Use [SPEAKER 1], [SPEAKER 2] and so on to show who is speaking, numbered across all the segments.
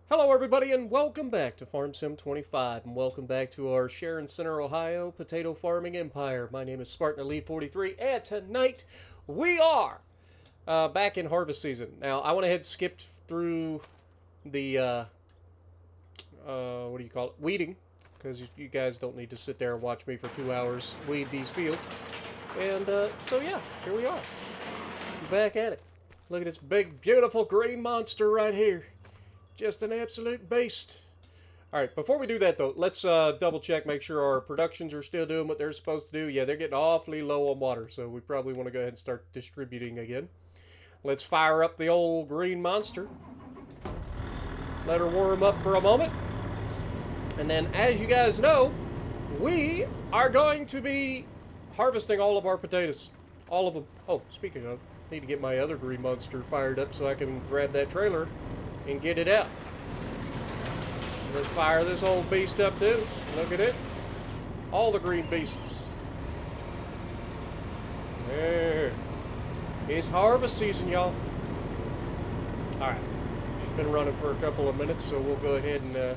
[SPEAKER 1] Hello, everybody, and welcome back to Farm Sim 25, and welcome back to our Sharon Center, Ohio potato farming empire. My name is Spartan Elite 43, and tonight we are back in harvest season. Now, I went ahead and skipped through the what do you call it? Weeding, because you guys don't need to sit there and watch me for 2 hours weed these fields. And so yeah, here we are, back at it. Look at this big, beautiful green monster right here. Just an absolute beast. All right, before we do that, though, let's double check, make sure our productions are still doing what they're supposed to do. Yeah, they're getting awfully low on water, so we probably want to go ahead and start distributing again. Let's fire up the old green monster. Let her warm up for a moment. And then, as you guys know, we are going to be harvesting all of our potatoes. All of them. Oh, speaking of, I need to get my other green monster fired up so I can grab that trailer and get it out. Let's fire this old beast up too. Look at it. All the green beasts. There. It's harvest season, y'all. Alright. She's been running for a couple of minutes, so we'll go ahead and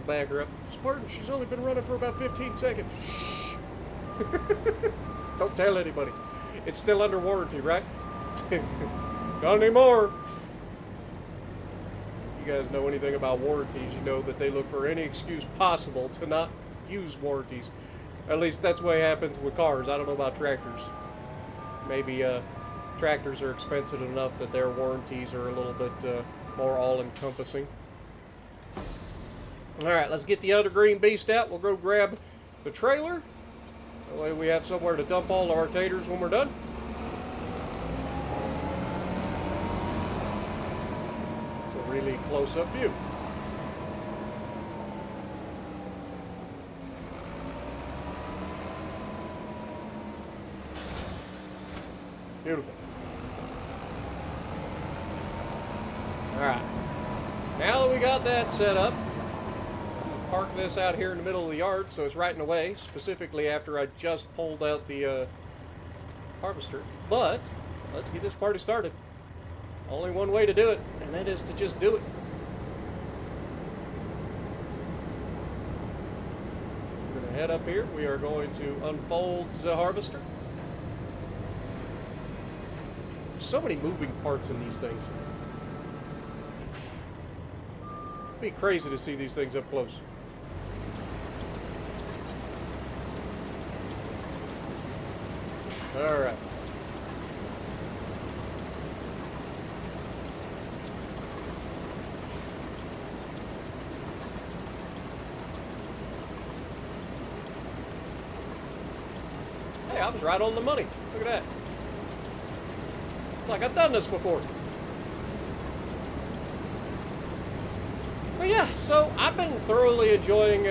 [SPEAKER 1] back her up. Spartan, she's only been running for about 15 seconds. Shh. Don't tell anybody. It's still under warranty, right? Not anymore. You guys know anything about warranties, you know that they look for any excuse possible to not use warranties. At least that's the way it happens with cars. I don't know about tractors. Maybe tractors are expensive enough that their warranties are a little bit more all-encompassing. Alright, let's get the other green beast out. We'll go grab the trailer. That way we have somewhere to dump all of our taters when we're done. Really close-up view. Beautiful. Alright. Now that we got that set up, just park this out here in the middle of the yard so it's right in the way, specifically after I just pulled out the harvester. But, let's get this party started. Only one way to do it, and that is to just do it. We're going to head up here. We are going to unfold the harvester. So many moving parts in these things. It'd be crazy to see these things up close. All right. I was right on the money. Look at that. It's like I've done this before. But yeah, so I've been thoroughly enjoying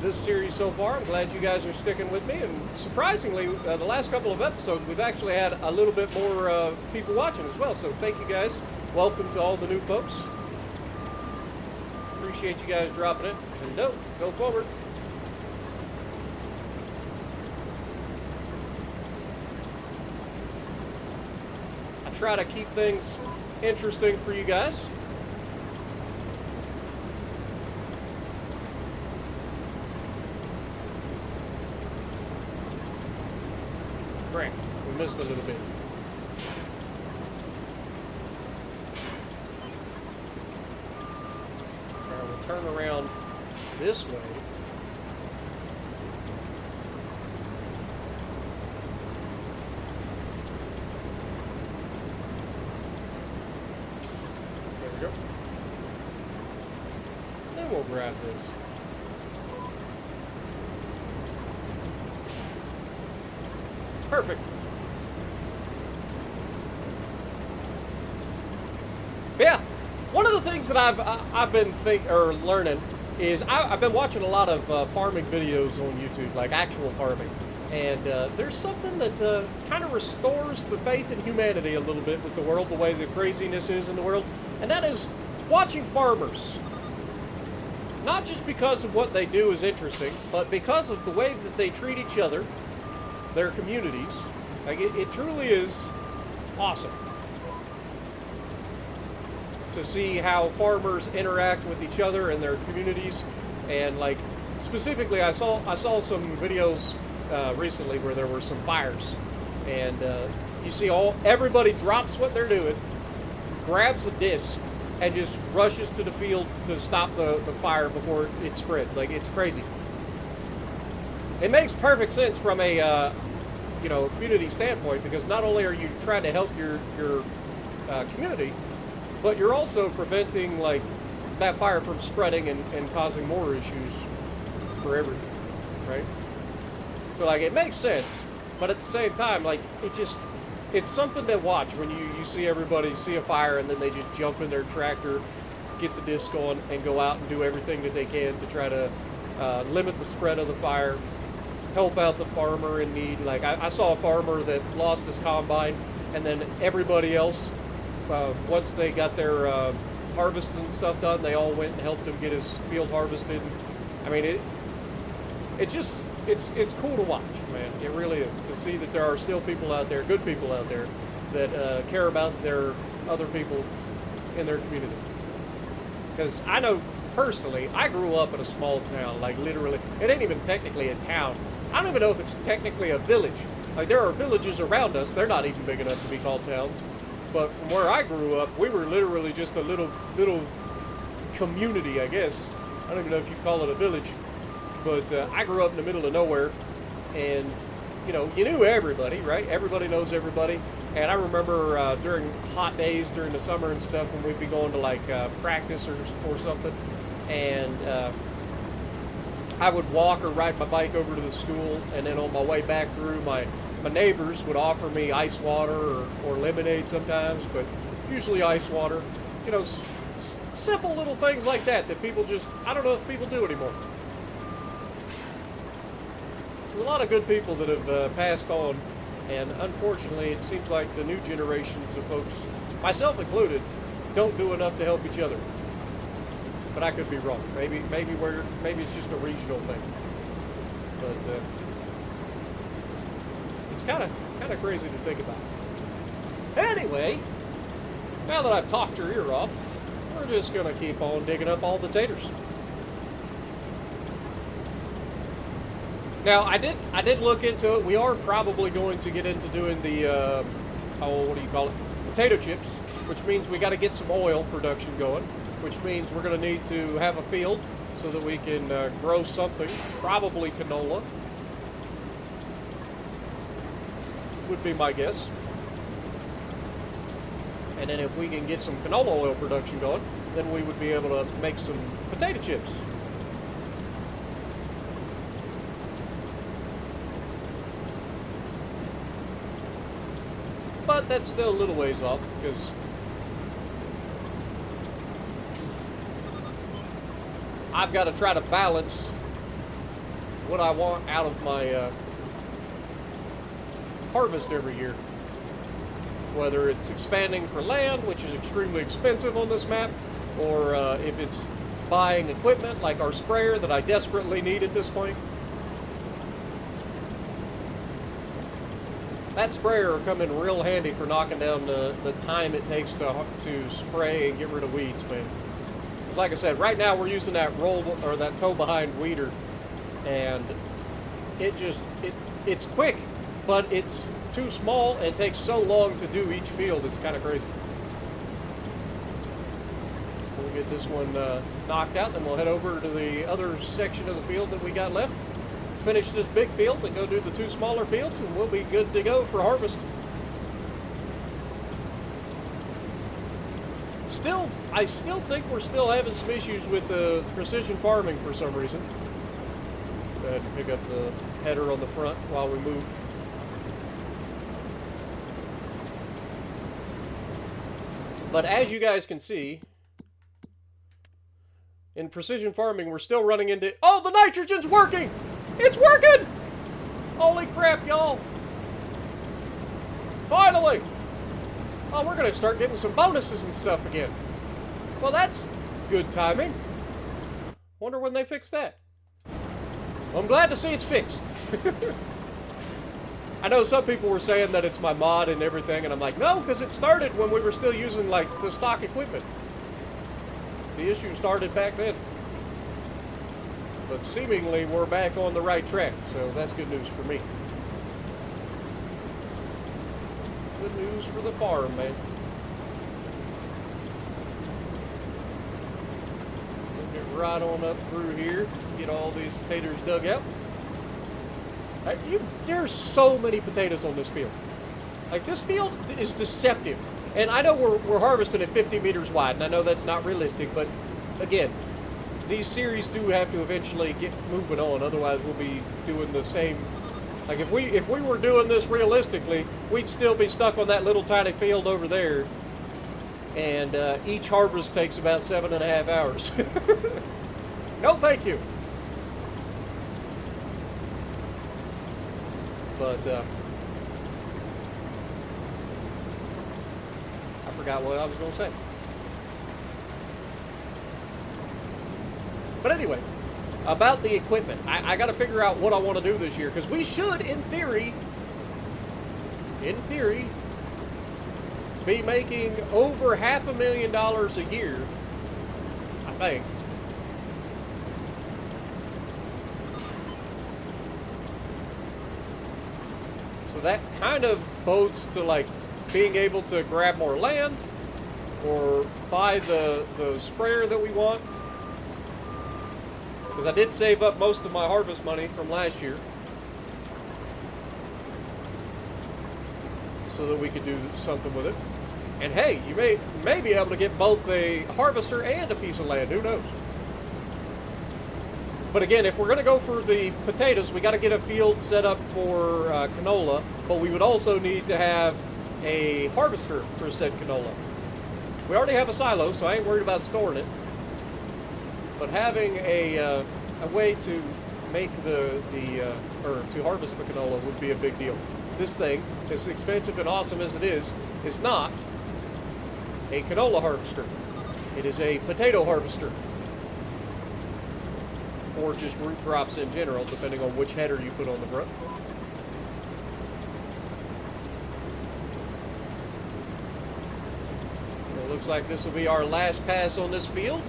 [SPEAKER 1] this series so far. I'm glad you guys are sticking with me. And surprisingly, the last couple of episodes, we've actually had a little bit more people watching as well. So thank you guys. Welcome to all the new folks. Appreciate you guys dropping it. And go forward. Try to keep things interesting for you guys. Crap, we missed a little bit. Now we'll turn around this way. We'll grab this. Perfect. Yeah, one of the things that I've been learning is I've been watching a lot of farming videos on YouTube, like actual farming, and there's something that kind of restores the faith in humanity a little bit with the world, the way the craziness is in the world, and that is watching farmers. Not just because of what they do is interesting, but because of the way that they treat each other, their communities. Like it truly is awesome. to see how farmers interact with each other and their communities. And like specifically, I saw some videos recently where there were some fires, and you see everybody drops what they're doing, grabs a disc, and just rushes to the field to stop the fire before it spreads. Like, it's crazy. It makes perfect sense from a community standpoint, because not only are you trying to help your community, but you're also preventing like that fire from spreading and causing more issues for everyone, right? So like, it makes sense, but at the same time, like, it's something to watch when you see everybody see a fire and then they just jump in their tractor, get the disc on, and go out and do everything that they can to try to limit the spread of the fire, help out the farmer in need. Like, I saw a farmer that lost his combine, and then everybody else, once they got their harvests and stuff done, they all went and helped him get his field harvested. I mean, it's cool to watch, man. It really is, to see that there are still people out there, good people out there, that care about their other people in their community. Because I know personally, I grew up in a small town, like literally, it ain't even technically a town. I don't even know if it's technically a village. Like, there are villages around us, they're not even big enough to be called towns. But from where I grew up, we were literally just a little community, I guess. I don't even know if you call it a village. But I grew up in the middle of nowhere, and you knew everybody, right? Everybody knows everybody. And I remember during hot days during the summer and stuff, when we'd be going to like practice or something, and I would walk or ride my bike over to the school, and then on my way back through, my neighbors would offer me ice water or lemonade sometimes, but usually ice water. Simple little things like that people just, I don't know if people do anymore. There's a lot of good people that have passed on, and unfortunately it seems like the new generations of folks, myself included, don't do enough to help each other. But I could be wrong. Maybe it's just a regional thing. But it's kind of crazy to think about. Anyway, now that I've talked your ear off, we're just gonna keep on digging up all the taters. Now, I did look into it. We are probably going to get into doing the potato chips, which means we got to get some oil production going, which means we're going to need to have a field so that we can grow something, probably canola, would be my guess. And then if we can get some canola oil production going, then we would be able to make some potato chips. But that's still a little ways off, because I've got to try to balance what I want out of my harvest every year. Whether it's expanding for land, which is extremely expensive on this map, or if it's buying equipment like our sprayer that I desperately need at this point. That sprayer will come in real handy for knocking down the time it takes to spray and get rid of weeds, man. Because like I said, right now we're using that that tow behind weeder, and it's quick, but it's too small and it takes so long to do each field. It's kind of crazy. We'll get this one knocked out, then we'll head over to the other section of the field that we got left. Finish this big field and go do the two smaller fields, and we'll be good to go for harvest. I still think we're still having some issues with the precision farming for some reason. Go ahead and pick up the header on the front while we move. But as you guys can see, in precision farming, we're still running into... Oh, the nitrogen's working! It's working! Holy crap, y'all. Finally! Oh, we're going to start getting some bonuses and stuff again. Well, that's good timing. Wonder when they fix that. Well, I'm glad to see it's fixed. I know some people were saying that it's my mod and everything, and I'm like, no, because it started when we were still using, like, the stock equipment. The issue started back then. But seemingly we're back on the right track, so that's good news for me. Good news for the farm, man. We'll get right on up through here, get all these taters dug out. There's so many potatoes on this field. Like, this field is deceptive. And I know we're harvesting at 50 meters wide, and I know that's not realistic, but again, these series do have to eventually get moving on, otherwise we'll be doing the same. Like, if we were doing this realistically, we'd still be stuck on that little tiny field over there, and each harvest takes about 7.5 hours. No thank you. But I forgot what I was going to say. But anyway, about the equipment, I got to figure out what I want to do this year, because we should, in theory, be making over $500,000 a year, I think. So that kind of bodes to, like, being able to grab more land or buy the sprayer that we want. Because I did save up most of my harvest money from last year, so that we could do something with it. And hey, you may be able to get both a harvester and a piece of land, who knows? But again, if we're going to go for the potatoes, we got to get a field set up for canola, but we would also need to have a harvester for said canola. We already have a silo, so I ain't worried about storing it. But having a way to make or to harvest the canola would be a big deal. This thing, as expensive and awesome as it is not a canola harvester. It is a potato harvester. Or just root crops in general, depending on which header you put on the front. It looks like this will be our last pass on this field.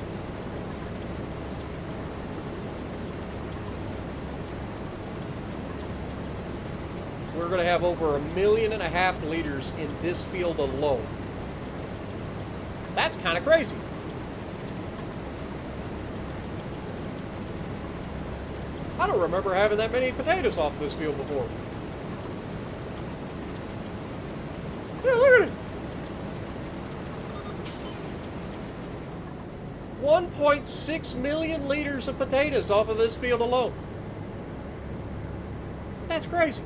[SPEAKER 1] We're going to have over 1.5 million liters in this field alone. That's kind of crazy. I don't remember having that many potatoes off this field before. Yeah, look at it. 1.6 million liters of potatoes off of this field alone. That's crazy.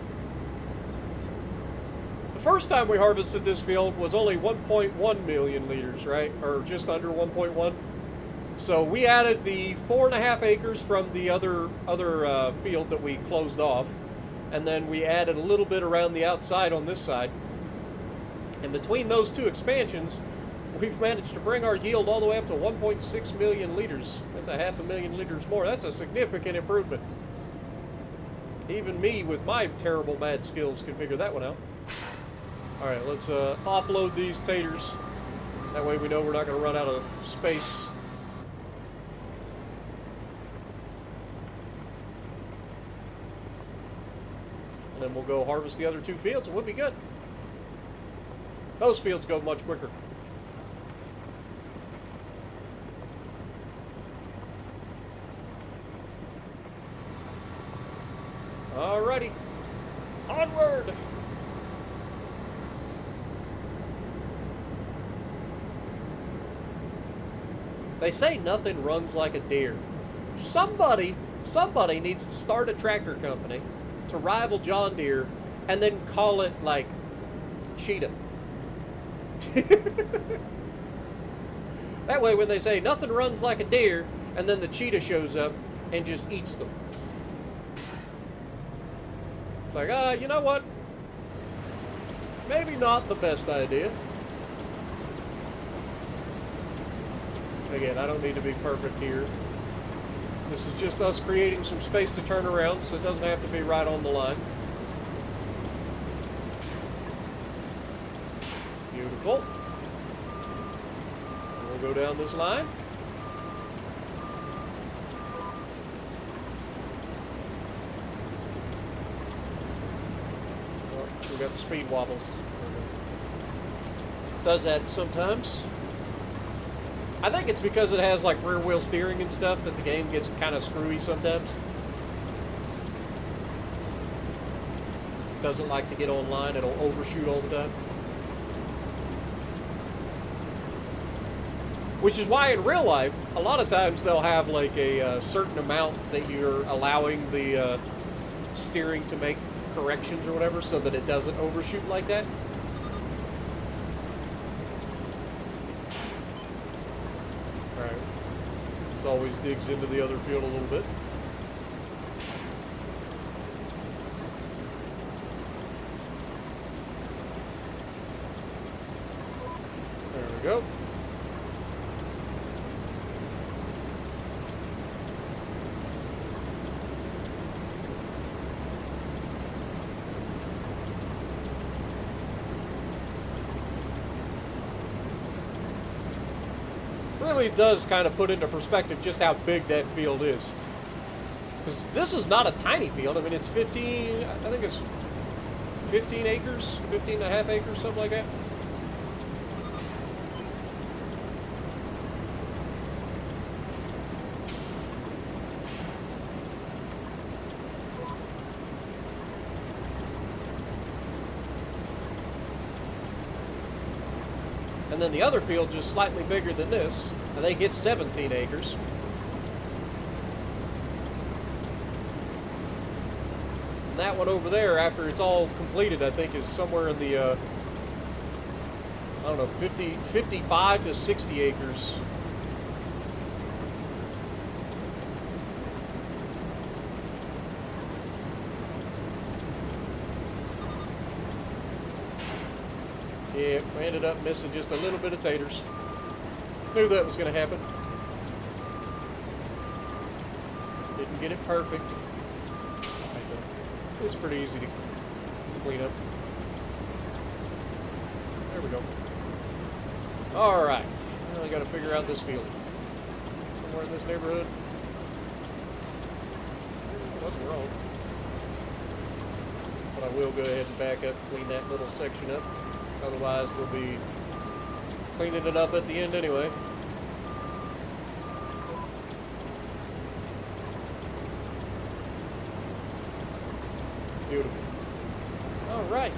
[SPEAKER 1] The first time we harvested this field was only 1.1 million liters, right? Or just under 1.1. So we added the 4.5 acres from the other field that we closed off, and then we added a little bit around the outside on this side. And between those two expansions, we've managed to bring our yield all the way up to 1.6 million liters. That's 500,000 liters more. That's a significant improvement. Even me, with my terrible math skills, can figure that one out. All right, let's offload these taters. That way we know we're not going to run out of space. And then we'll go harvest the other two fields, and we'll be good. Those fields go much quicker. Alrighty, onward! They say nothing runs like a deer. Somebody needs to start a tractor company to rival John Deere, and then call it like Cheetah. That way when they say nothing runs like a deer, and then the cheetah shows up and just eats them. It's like, you know what? Maybe not the best idea. Again, I don't need to be perfect here. This is just us creating some space to turn around, so it doesn't have to be right on the line. Beautiful. We'll go down this line. we got the speed wobbles. Does that sometimes. I think it's because it has like rear wheel steering and stuff that the game gets kind of screwy sometimes. Doesn't like to get online, it'll overshoot all the time. Which is why in real life, a lot of times they'll have like a certain amount that you're allowing the steering to make corrections or whatever so that it doesn't overshoot like that. Alright. This always digs into the other field a little bit. There we go. Really does kind of put into perspective just how big that field is. Because this is not a tiny field. I mean, it's 15, I think it's 15 acres, 15 and a half acres, something like that. And then the other field just slightly bigger than this. I think it's 17 acres. And that one over there, after it's all completed, I think is somewhere in the, I don't know, 55 to 60 acres. Yeah, we ended up missing just a little bit of taters. Knew that was going to happen. Didn't get it perfect. It's pretty easy to clean up. There we go. Alright. Now we got to figure out this field. Somewhere in this neighborhood. I wasn't wrong. But I will go ahead and back up, clean that little section up. Otherwise, we'll be cleaning it up at the end anyway. Beautiful. All right.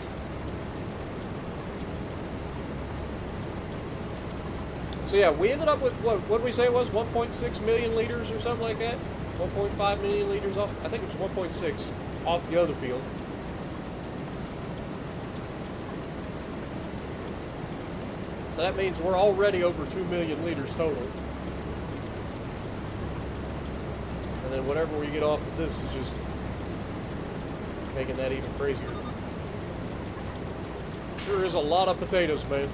[SPEAKER 1] So yeah, we ended up with what did we say it was? 1.6 million liters or something like that. 1.5 million liters off. I think it was 1.6 off the other field. So that means we're already over 2 million liters total. And then whatever we get off of this is just making that even crazier. Sure is a lot of potatoes, man.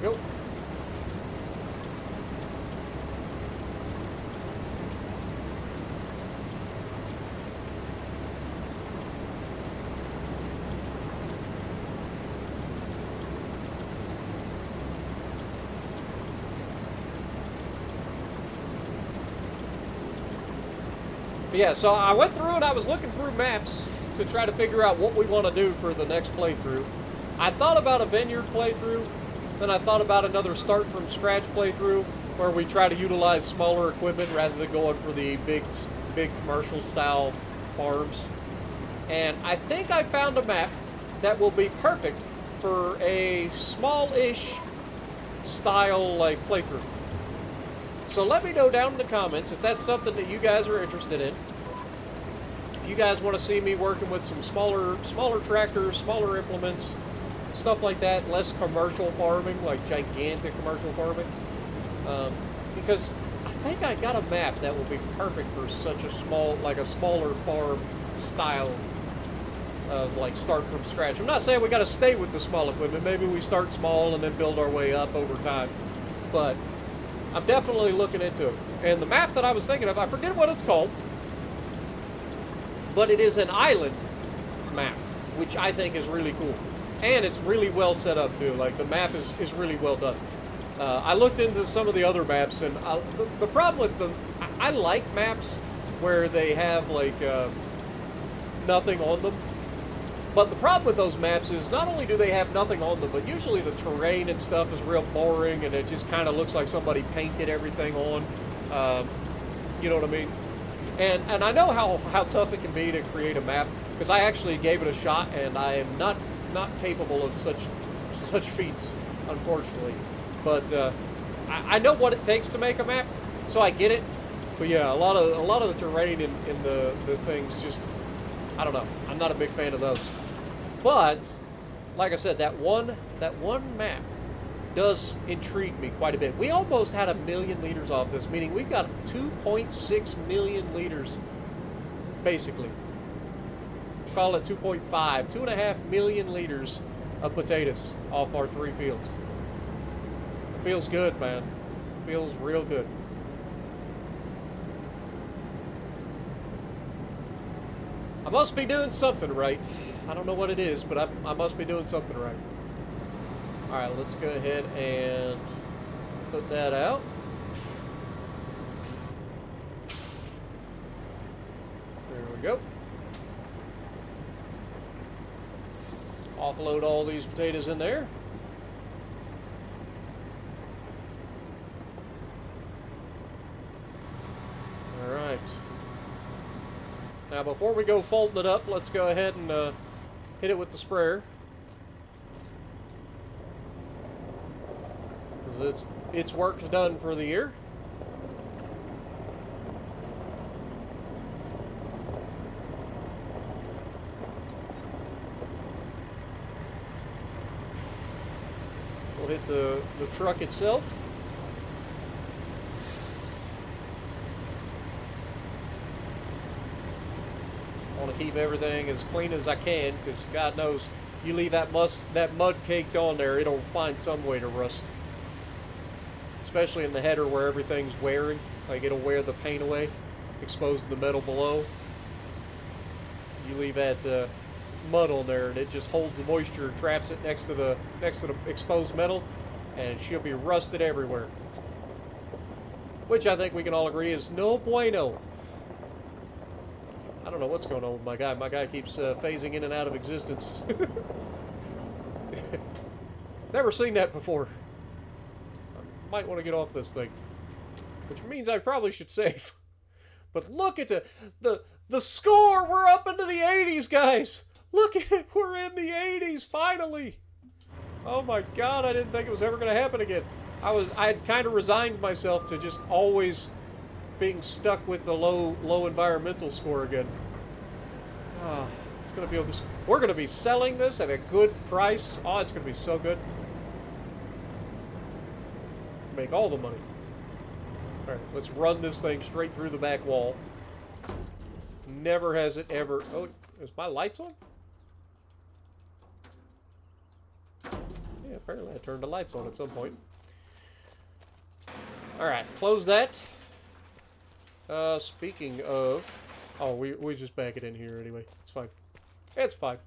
[SPEAKER 1] Go. But yeah, so I went through and I was looking through maps to try to figure out what we want to do for the next playthrough. I thought about a vineyard playthrough. Then I thought about another start from scratch playthrough where we try to utilize smaller equipment rather than going for the big commercial style farms. And I think I found a map that will be perfect for a small-ish style like playthrough. So let me know down in the comments if that's something that you guys are interested in. If you guys want to see me working with some smaller tractors, smaller implements, stuff like that, less commercial farming, like gigantic commercial farming. Because I think I got a map that will be perfect for such a small, like a smaller farm style of like start from scratch. I'm not saying we got to stay with the small equipment. Maybe we start small and then build our way up over time. But I'm definitely looking into it. And the map that I was thinking of, I forget what it's called. but it is an island map, which I think is really cool. And it's really well set up too. Like the map is really well done. I looked into some of the other maps, and the problem with them, I like maps where they have like nothing on them. But the problem with those maps is not only do they have nothing on them, but usually the terrain and stuff is real boring, and it just kind of looks like somebody painted everything on. You know what I mean? And I know how tough it can be to create a map, because I actually gave it a shot, and I am not capable of such feats, unfortunately. But I know what it takes to make a map, so I get it. But yeah, a lot of the terrain in the things just, I don't know. I'm not a big fan of those. But like I said, that one map does intrigue me quite a bit. We almost had 1 million liters off this, meaning we've got 2.6 million liters, basically. Call it 2.5, 2.5 million liters of potatoes off our 3 fields. It feels good, man. It feels real good. I must be doing something right. I don't know what it is, but I must be doing something right. Alright, let's go ahead and put that out. There we go. Offload all these potatoes in there. Alright. Now before we go folding it up, let's go ahead and hit it with the sprayer. Its work's done for the year. We'll hit the truck itself. I want to keep everything as clean as I can, because God knows, you leave that mud caked on there, it'll find some way to rust. Especially in the header where everything's wearing, like it'll wear the paint away, expose the metal below. You leave that mud on there, and it just holds the moisture, traps it next to the exposed metal, and she'll be rusted everywhere. Which I think we can all agree is no bueno. I don't know what's going on with my guy. My guy keeps phasing in and out of existence. Never seen that before. I might want to get off this thing. Which means I probably should save. But look at the score! We're up into the 80s, guys! Look at it! We're in the 80s, finally! Oh my god, I didn't think it was ever going to happen again. I had kind of resigned myself to just always being stuck with the low environmental score again. Oh, it's gonna feel good. We're gonna be selling this at a good price. Oh, it's gonna be so good. Make all the money. All right, let's run this thing straight through the back wall. Never has it ever. Oh, is my lights on? Yeah, apparently I turned the lights on at some point. All right, close that. Speaking of... Oh, we just back it in here anyway. It's fine. It's fine.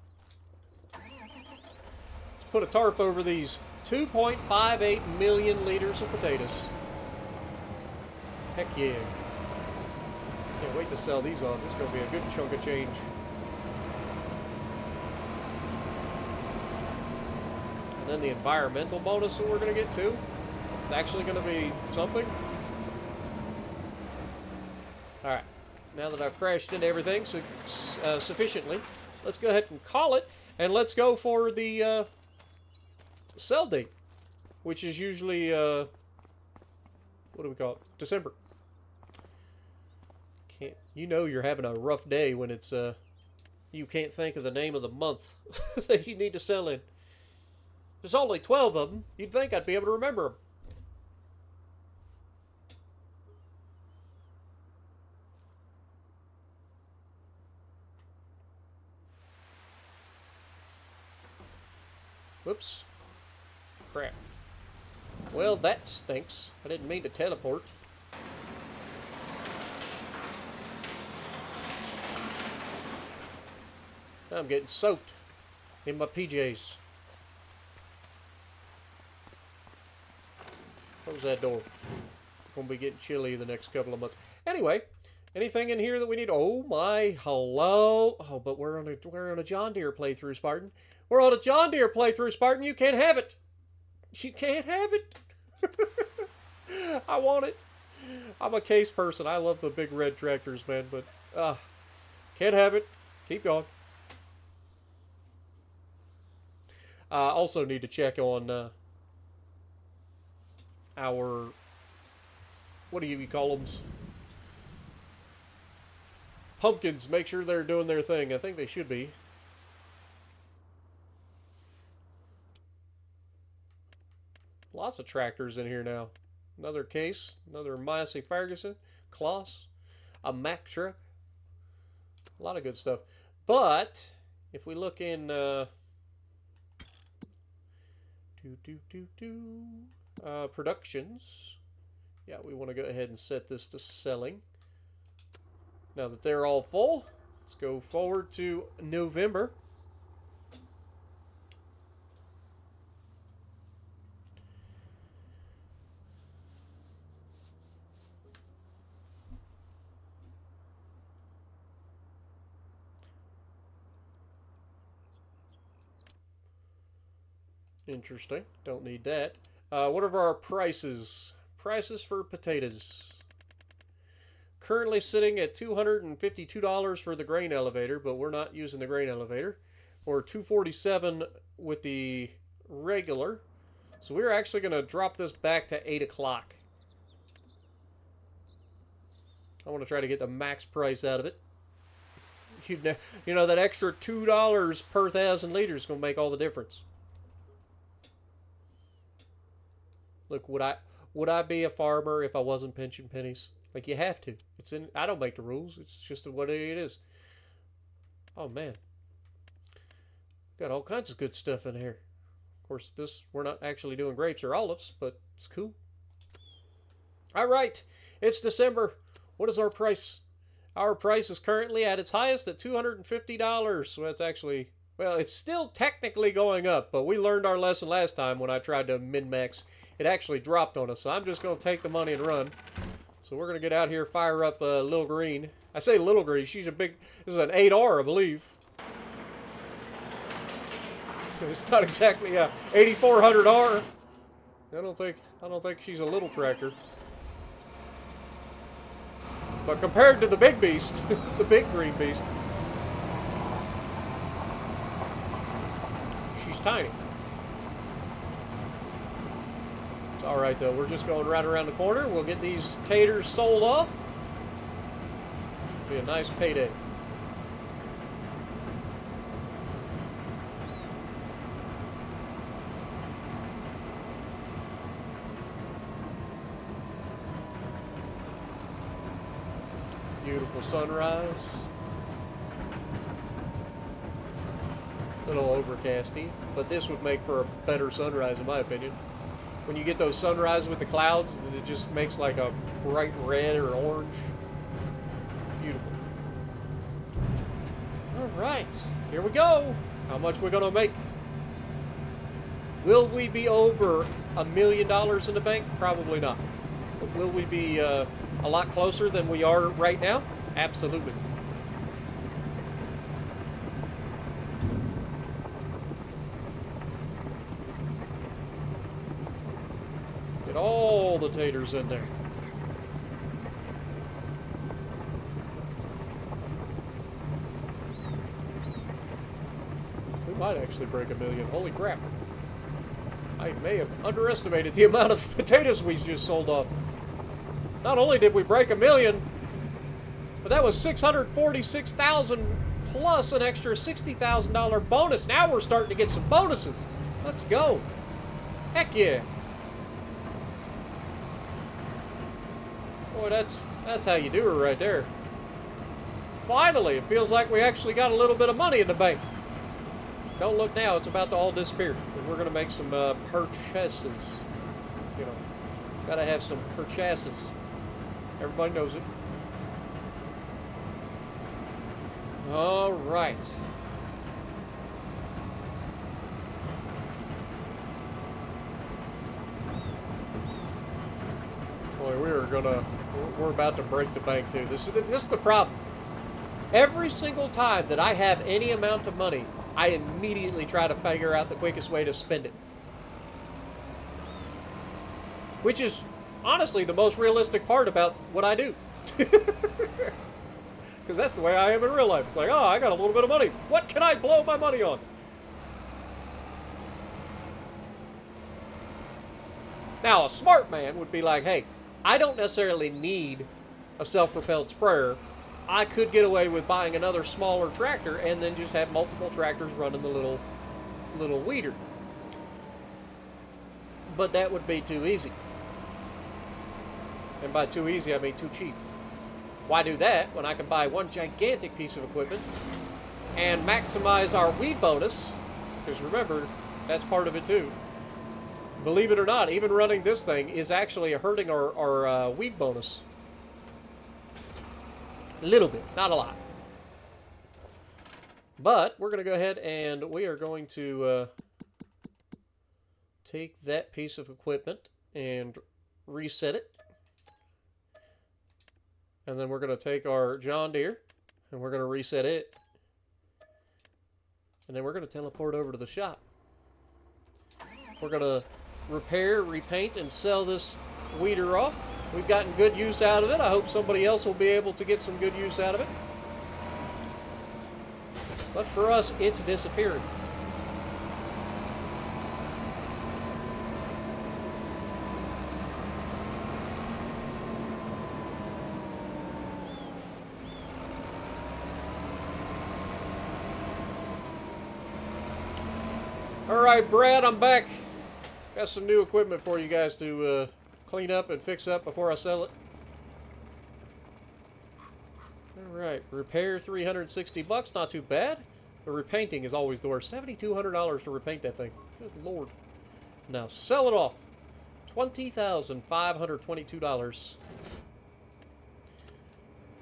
[SPEAKER 1] Let's put a tarp over these 2.58 million liters of potatoes. Heck yeah. Can't wait to sell these off. It's going to be a good chunk of change. And then the environmental bonus that we're going to get too. It's actually going to be something. Alright, now that I've crashed into everything sufficiently, let's go ahead and call it, and let's go for the sell date, which is usually, what do we call it? December. You know you're having a rough day when it's, you can't think of the name of the month that you need to sell in. There's only 12 of them. You'd think I'd be able to remember them. Whoops. Crap. Well, that stinks. I didn't mean to teleport. I'm getting soaked in my PJs. Close that door. Gonna be getting chilly the next couple of months. Anyway, anything in here that we need? Oh my, hello. Oh, but we're on a John Deere playthrough, Spartan. We're on a John Deere playthrough, Spartan. You can't have it. You can't have it. I want it. I'm a case person. I love the big red tractors, man, but can't have it. Keep going. Also need to check on our, what do you call them? Pumpkins. Make sure they're doing their thing. I think they should be. Lots of tractors in here now. Another Case, another Massey Ferguson, Kloss, a Mack truck. A lot of good stuff. But if we look in productions, yeah, we want to go ahead and set this to selling. Now that they're all full, let's go forward to November. Interesting. Don't need that. What are our prices? Prices for potatoes. Currently sitting at $252 for the grain elevator, but we're not using the grain elevator. Or $247 with the regular. So we're actually going to drop this back to 8 o'clock. I want to try to get the max price out of it. You know, that extra $2 per 1,000 liters is going to make all the difference. Look, would I be a farmer if I wasn't pinching pennies? Like, you have to. I don't make the rules. It's just what it is. Oh, man. Got all kinds of good stuff in here. Of course, we're not actually doing grapes or olives, but it's cool. All right. It's December. What is our price? Our price is currently at its highest at $250. So that's actually, well, it's still technically going up, but we learned our lesson last time when I tried to min-max. It actually dropped on us, so I'm just going to take the money and run. So we're going to get out here, fire up Little Green. I say Little Green, she's a big, this is an 8R, I believe. It's not exactly a 8400R. I don't think she's a little tractor. But compared to the big beast, the big green beast, she's tiny. It's all right though. We're just going right around the corner. We'll get these taters sold off. Should be a nice payday. Beautiful sunrise. A little overcasty, but this would make for a better sunrise in my opinion. When you get those sunrises with the clouds, it just makes like a bright red or orange. Beautiful. All right, here we go. How much we're gonna make? Will we be over $1 million in the bank? Probably not. But will we be a lot closer than we are right now? Absolutely. Get all the taters in there. We might actually break $1 million. Holy crap. I may have underestimated the amount of potatoes we just sold off. Not only did we break $1 million, but that was $646,000 plus an extra $60,000 bonus. Now we're starting to get some bonuses. Let's go. Heck yeah. Boy, that's how you do it right there. Finally, it feels like we actually got a little bit of money in the bank. Don't look now, it's about to all disappear. We're going to make some purchases. You know, gotta have some purchases. Everybody knows it. All right. Boy, we're about to break the bank too. This is the problem. Every single time that I have any amount of money, I immediately try to figure out the quickest way to spend it. Which is honestly the most realistic part about what I do. Because that's the way I am in real life. It's like, oh, I got a little bit of money. What can I blow my money on? Now, a smart man would be like, hey, I don't necessarily need a self-propelled sprayer. I could get away with buying another smaller tractor and then just have multiple tractors running the little weeder. But that would be too easy. And by too easy, I mean too cheap. Why do that when I can buy one gigantic piece of equipment and maximize our weed bonus? Because remember, that's part of it too. Believe it or not, even running this thing is actually hurting our weed bonus. A little bit, not a lot. But we're going to go ahead and we are going to take that piece of equipment and reset it. And then we're going to take our John Deere and we're going to reset it. And then we're going to teleport over to the shop. We're going to repair, repaint, and sell this weeder off. We've gotten good use out of it. I hope somebody else will be able to get some good use out of it. But for us, it's disappearing. All right, Brad, I'm back. Got some new equipment for you guys to clean up and fix up before I sell it. All right, repair $360, not too bad. The repainting is always the worst. $7,200 to repaint that thing. Good Lord. Now sell it off. $20,522.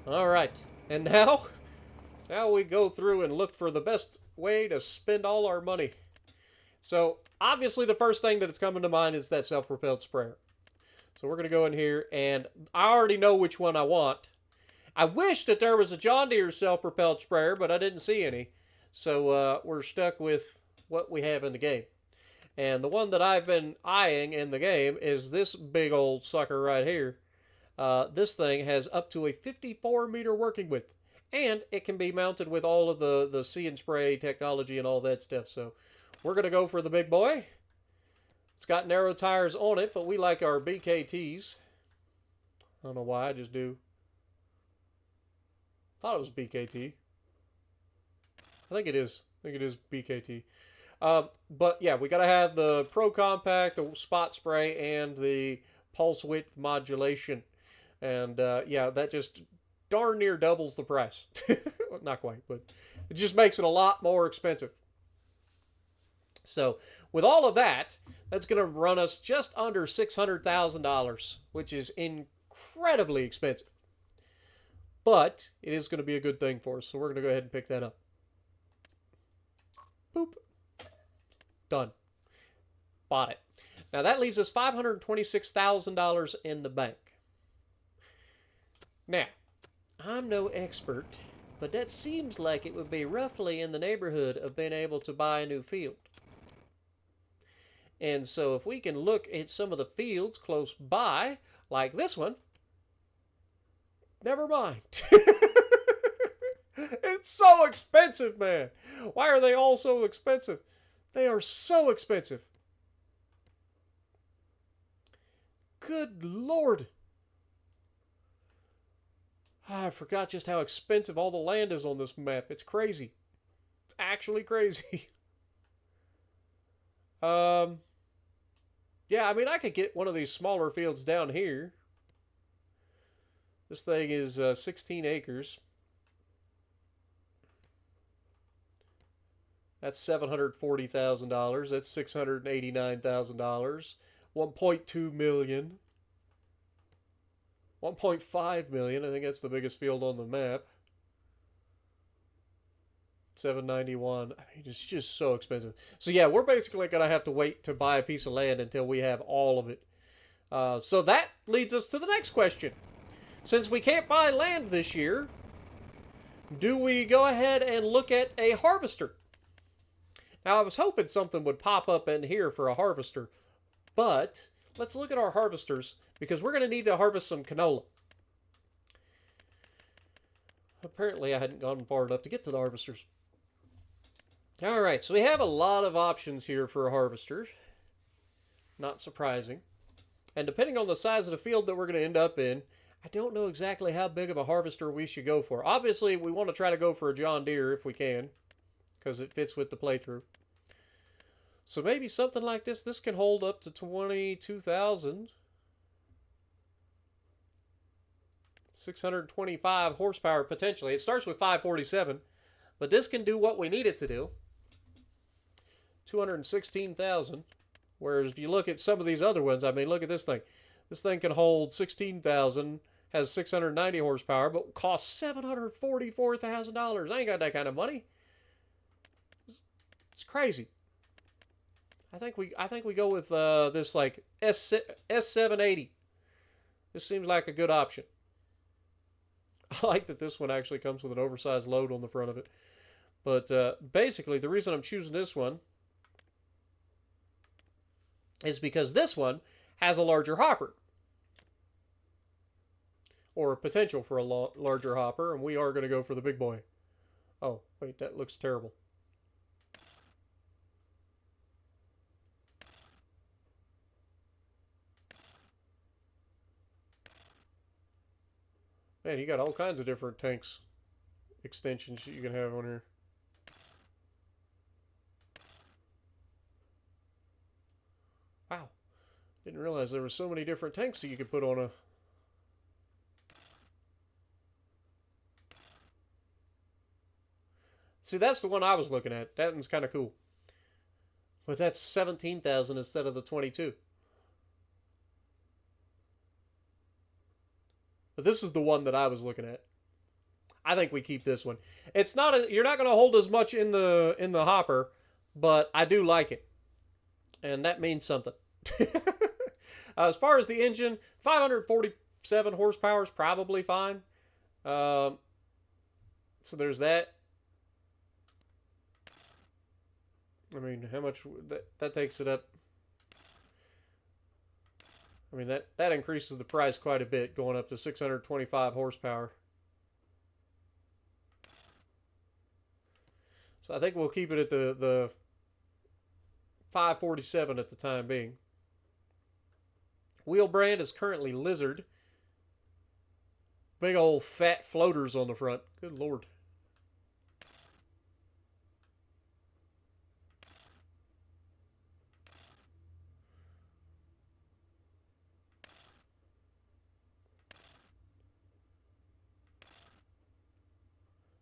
[SPEAKER 1] All right, and now we go through and look for the best way to spend all our money. So, obviously the first thing that's coming to mind is that self-propelled sprayer. So we're going to go in here, and I already know which one I want. I wish that there was a John Deere self-propelled sprayer, but I didn't see any. So we're stuck with what we have in the game. And the one that I've been eyeing in the game is this big old sucker right here. This thing has up to a 54-meter working width. And it can be mounted with all of the See and Spray technology and all that stuff. So we're going to go for the big boy. It's got narrow tires on it, but we like our BKTs. I don't know why, I just do. Thought it was BKT. I think it is. I think it is BKT. But yeah, we got to have the Pro Compact, the spot spray, and the pulse width modulation. And yeah, that just darn near doubles the price. Not quite, but it just makes it a lot more expensive. So with all of that, that's going to run us just under $600,000, which is incredibly expensive. But it is going to be a good thing for us, so we're going to go ahead and pick that up. Boop. Done. Bought it. Now that leaves us $526,000 in the bank. Now, I'm no expert, but that seems like it would be roughly in the neighborhood of being able to buy a new field. And so if we can look at some of the fields close by, like this one, never mind. It's so expensive, man. Why are they all so expensive? They are so expensive. Good Lord. I forgot just how expensive all the land is on this map. It's crazy. It's actually crazy. Yeah, I mean, I could get one of these smaller fields down here. This thing is 16 acres. That's $740,000. That's $689,000. 1.2 million. 1.5 million. I think that's the biggest field on the map. 791. I mean, it's just so expensive. So yeah, we're basically gonna have to wait to buy a piece of land until we have all of it. So that leads us to the next question. Since we can't buy land this year, do we go ahead and look at a harvester? Now, I was hoping something would pop up in here for a harvester, but let's look at our harvesters because we're going to need to harvest some canola. Apparently, I hadn't gone far enough to get to the harvesters. All right, so we have a lot of options here for a harvester. Not surprising. And depending on the size of the field that we're going to end up in, I don't know exactly how big of a harvester we should go for. Obviously, we want to try to go for a John Deere if we can, because it fits with the playthrough. So maybe something like this. This can hold up to 22,000. 625 horsepower potentially. It starts with 547, but this can do what we need it to do. 216,000. Whereas if you look at some of these other ones, I mean, look at this thing. This thing can hold 16,000, has 690 horsepower, but costs $744,000. I ain't got that kind of money. It's crazy. I think we go with this like S780. This seems like a good option. I like that this one actually comes with an oversized load on the front of it. But basically, the reason I'm choosing this one is because this one has a larger hopper. Or a potential for a larger hopper, and we are going to go for the big boy. Oh, wait, that looks terrible. Man, you got all kinds of different tanks extensions you can have on here. Wow. Didn't realize there were so many different tanks that you could put on a... See, that's the one I was looking at. That one's kind of cool. But that's 17,000 instead of the 22. But this is the one that I was looking at. I think we keep this one. It's not a, you're not going to hold as much in the hopper, but I do like it. And that means something. As far as the engine, 547 horsepower is probably fine. So there's that. I mean, how much that takes it up? I mean, that increases the price quite a bit, going up to 625 horsepower. So I think we'll keep it at the 547 at the time being. Wheel brand is currently Lizard. Big old fat floaters on the front. Good Lord.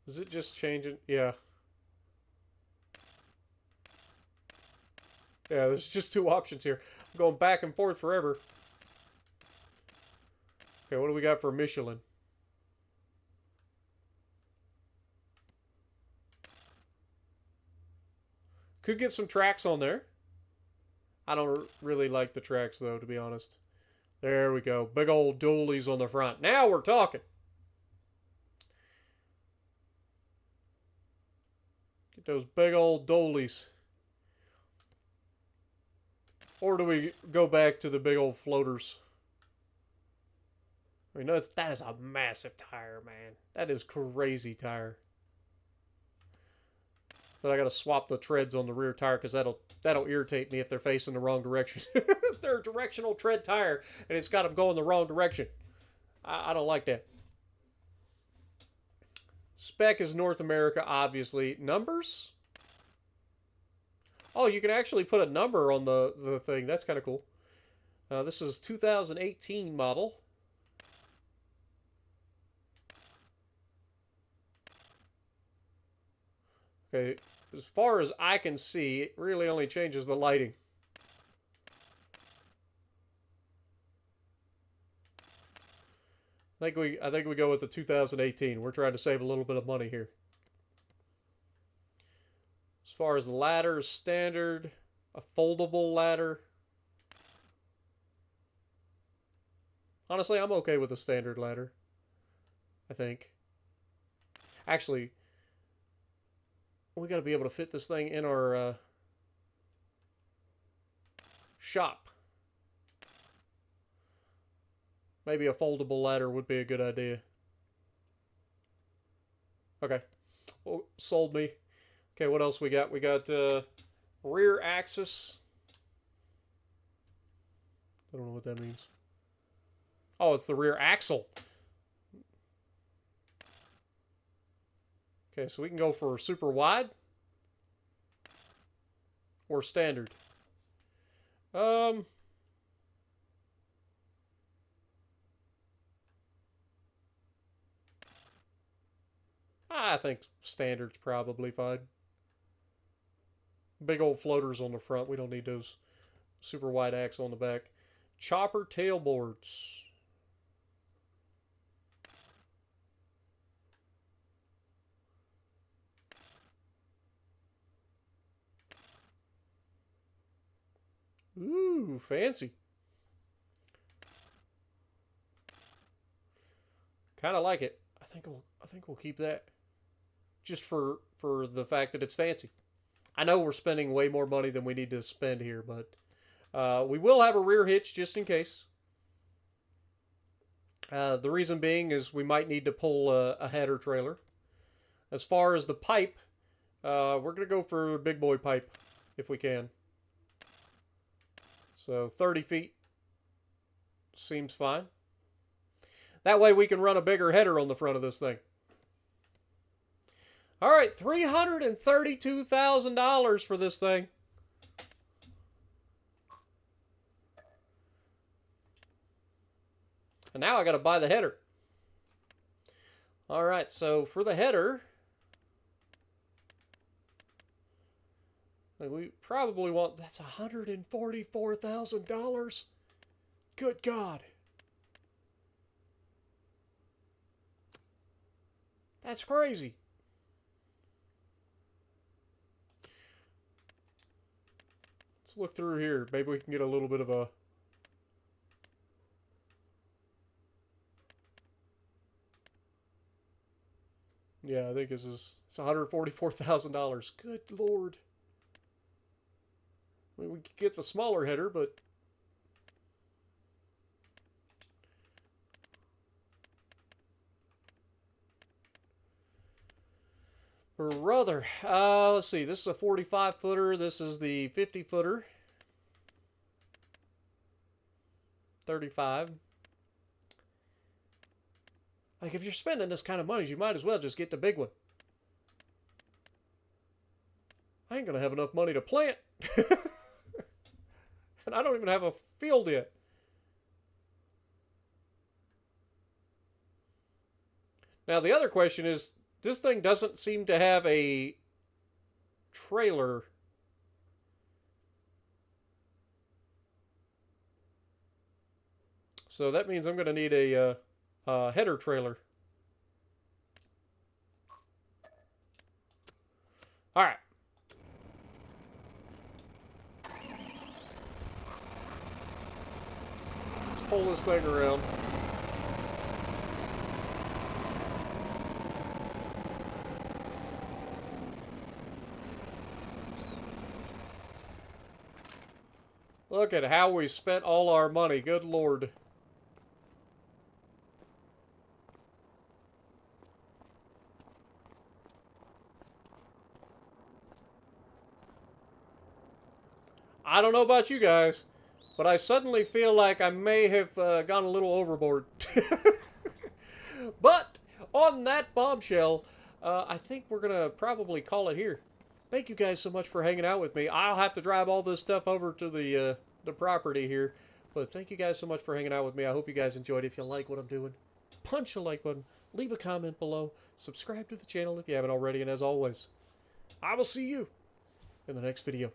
[SPEAKER 1] Is it just changing? Yeah. Yeah, there's just two options here. I'm going back and forth forever. Okay, what do we got for Michelin? Could get some tracks on there. I don't really like the tracks, though, to be honest. There we go. Big old dualies on the front. Now we're talking. Get those big old dualies. Or do we go back to the big old floaters? I mean, that is a massive tire, man. That is crazy tire. But I gotta swap the treads on the rear tire because that'll irritate me if they're facing the wrong direction. If they're a directional tread tire and it's got them going the wrong direction. I don't like that. Spec is North America, obviously. Numbers? Oh, you can actually put a number on the thing. That's kind of cool. This is 2018 model. Okay, as far as I can see, it really only changes the lighting. I think we go with the 2018. We're trying to save a little bit of money here. As far as the ladder is standard, a foldable ladder. Honestly, I'm okay with a standard ladder. I think. Actually, we got to be able to fit this thing in our shop. Maybe a foldable ladder would be a good idea. Okay. Oh, sold me. Okay, what else we got? We got rear axis. I don't know what that means. Oh, it's the rear axle. Okay, so we can go for super wide or standard. I think standard's probably fine. Big old floaters on the front. We don't need those super wide axle on the back. Chopper tailboards. Ooh, fancy. Kind of like it. I think we'll keep that. Just for the fact that it's fancy. I know we're spending way more money than we need to spend here, but we will have a rear hitch just in case. The reason being is we might need to pull a header trailer. As far as the pipe, we're going to go for a big boy pipe if we can. So 30 feet seems fine. That way we can run a bigger header on the front of this thing. All right, $332,000 for this thing. And now I got to buy the header. All right, so for the header, we probably want, that's $144,000. Good God. That's crazy. Let's look through here. Maybe we can get a little bit of a... Yeah, I think it's $144,000. Good Lord. I mean, we could get the smaller header, but... Brother. Let's see. This is a 45-footer. This is the 50-footer. 35. Like, if you're spending this kind of money, you might as well just get the big one. I ain't going to have enough money to plant. And I don't even have a field yet. Now, the other question is, this thing doesn't seem to have a trailer. So that means I'm going to need a header trailer. All right. Let's pull this thing around. Look at how we spent all our money. Good Lord. I don't know about you guys, but I suddenly feel like I may have gone a little overboard. But on that bombshell, I think we're going to probably call it here. Thank you guys so much for hanging out with me. I'll have to drive all this stuff over to the property here. But thank you guys so much for hanging out with me. I hope you guys enjoyed. If you like what I'm doing, punch a like button, leave a comment below, subscribe to the channel if you haven't already, and as always, I will see you in the next video.